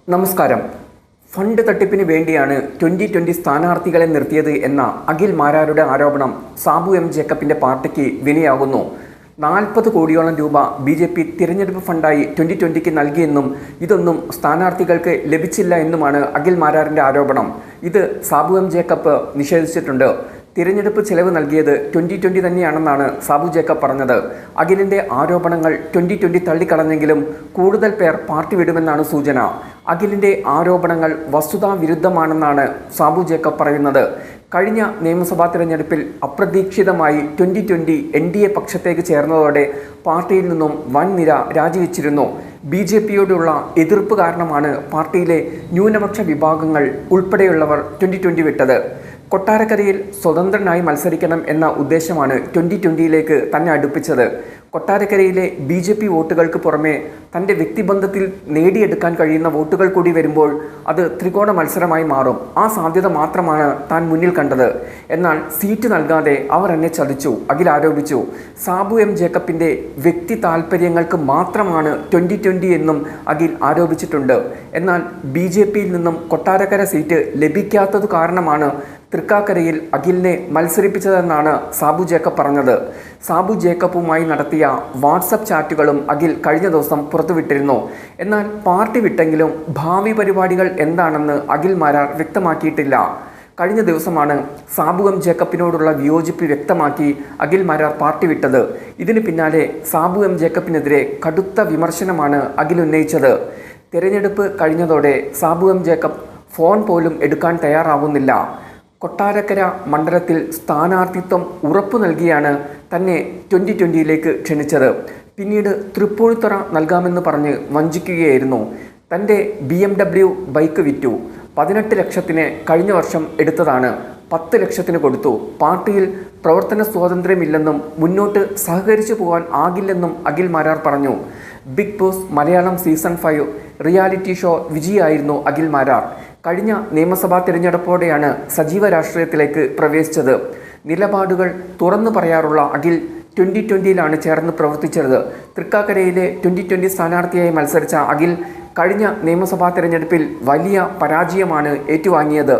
നമസ്കാരം. ഫണ്ട് തട്ടിപ്പിന് വേണ്ടിയാണ് 2020 സ്ഥാനാർത്ഥികളെ നിർത്തിയത് എന്ന അഖിൽ മാരാരുടെ ആരോപണം സാബു എം ജേക്കബിന്റെ പാർട്ടിക്ക് വിനയാകുന്നു. 40 കോടിയോളം രൂപ BJP തിരഞ്ഞെടുപ്പ് ഫണ്ടായി 2020 നൽകിയെന്നും ഇതൊന്നും സ്ഥാനാർത്ഥികൾക്ക് ലഭിച്ചില്ല എന്നുമാണ് അഖിൽ മാരാറിന്റെ ആരോപണം. ഇത് സാബു എം ജേക്കബ് നിഷേധിച്ചിട്ടുണ്ട്. തിരഞ്ഞെടുപ്പ് ചെലവ് നൽകിയത് 2020 തന്നെയാണെന്നാണ് സാബു ജേക്കബ് പറഞ്ഞത്. അഖിലിന്റെ ആരോപണങ്ങൾ 2020 തള്ളിക്കളഞ്ഞെങ്കിലും കൂടുതൽ പേർ പാർട്ടി വിടുമെന്നാണ് സൂചന. അഖിലിന്റെ ആരോപണങ്ങൾ വസ്തുതാവിരുദ്ധമാണെന്നാണ് സാബു ജേക്കബ് പറയുന്നത്. കഴിഞ്ഞ നിയമസഭാ തിരഞ്ഞെടുപ്പിൽ അപ്രതീക്ഷിതമായി 2020 NDA പക്ഷത്തേക്ക് ചേർന്നതോടെ പാർട്ടിയിൽ നിന്നും വൻ നിര രാജിവെച്ചിരുന്നു. BJPയോടുള്ള എതിർപ്പ് കാരണമാണ് പാർട്ടിയിലെ ന്യൂനപക്ഷ വിഭാഗങ്ങൾ ഉൾപ്പെടെയുള്ളവർ 2020 വിട്ടത്. കൊട്ടാരക്കരയിൽ സ്വതന്ത്രനായി മത്സരിക്കണം എന്ന ഉദ്ദേശമാണ് 2020യിലേക്ക് തന്നെ അടുപ്പിച്ചത്. കൊട്ടാരക്കരയിലെ BJP വോട്ടുകൾക്ക് പുറമെ തൻ്റെ വ്യക്തിബന്ധത്തിൽ നേടിയെടുക്കാൻ കഴിയുന്ന വോട്ടുകൾ കൂടി വരുമ്പോൾ അത് ത്രികോണ മത്സരമായി മാറും. ആ സാധ്യത മാത്രമാണ് താൻ മുന്നിൽ കണ്ടത്. എന്നാൽ സീറ്റ് നൽകാതെ അവർ എന്നെ ചതിച്ചു, അഖിൽ ആരോപിച്ചു. സാബു എം ജേക്കബിൻ്റെ വ്യക്തി താൽപ്പര്യങ്ങൾക്ക് മാത്രമാണ് 2020 എന്നും അഖിൽ ആരോപിച്ചിട്ടുണ്ട്. എന്നാൽ BJPയിൽ നിന്നും കൊട്ടാരക്കര സീറ്റ് ലഭിക്കാത്തതു കാരണമാണ് തൃക്കാക്കരയിൽ അഖിലിനെ മത്സരിപ്പിച്ചതെന്നാണ് സാബു ജേക്കബ് പറഞ്ഞത്. സാബു ജേക്കബുമായി നടത്തിയ വാട്സപ്പ് ചാറ്റുകളും അഖിൽ കഴിഞ്ഞ ദിവസം പുറത്തുവിട്ടിരുന്നു. എന്നാൽ പാർട്ടി വിട്ടെങ്കിലും ഭാവി പരിപാടികൾ എന്താണെന്ന് അഖിൽ മാരാർ വ്യക്തമാക്കിയിട്ടില്ല. കഴിഞ്ഞ ദിവസമാണ് സാബു എം ജേക്കബിനോടുള്ള വിയോജിപ്പ് വ്യക്തമാക്കി അഖിൽ മാരാർ പാർട്ടി വിട്ടത്. ഇതിന് പിന്നാലെ സാബു എം ജേക്കബിനെതിരെ കടുത്ത വിമർശനമാണ് അഖിൽ ഉന്നയിച്ചത്. തിരഞ്ഞെടുപ്പ് കഴിഞ്ഞതോടെ സാബു എം ജേക്കബ് ഫോൺ പോലും എടുക്കാൻ തയ്യാറാവുന്നില്ല. കൊട്ടാരക്കര മണ്ഡലത്തിൽ സ്ഥാനാർത്ഥിത്വം ഉറപ്പു നൽകിയാണ് തന്നെ 2020യിലേക്ക് ക്ഷണിച്ചത്. പിന്നീട് തൃപ്പൂണിത്തുറ നൽകാമെന്ന് പറഞ്ഞ് വഞ്ചിക്കുകയായിരുന്നു. തൻ്റെ BMW ബൈക്ക് വിറ്റു. 18 ലക്ഷത്തിന് കഴിഞ്ഞ വർഷം എടുത്തതാണ്. 10 ലക്ഷത്തിന് കൊടുത്തു. പാർട്ടിയിൽ പ്രവർത്തന സ്വാതന്ത്ര്യമില്ലെന്നും മുന്നോട്ട് സഹകരിച്ചു പോകാൻ ആകില്ലെന്നും അഖിൽ മാരാർ പറഞ്ഞു. Bigg Boss Malayalam season 5 reality show വിജയിയായിരുന്നു അഖിൽ മാരാർ. കഴിഞ്ഞ നിയമസഭാ തിരഞ്ഞെടുപ്പോടെയാണ് സജീവ രാഷ്ട്രീയത്തിലേക്ക് പ്രവേശിച്ചത്. നിലപാടുകൾ തുറന്നു പറയാറുള്ള അഖിൽ 2020യിലാണ് ചേർന്ന് പ്രവർത്തിച്ചത്. തൃക്കാക്കരയിലെ 2020 സ്ഥാനാർത്ഥിയായി മത്സരിച്ച അഖിൽ കഴിഞ്ഞ നിയമസഭാ തിരഞ്ഞെടുപ്പിൽ വലിയ പരാജയമാണ് ഏറ്റുവാങ്ങിയത്.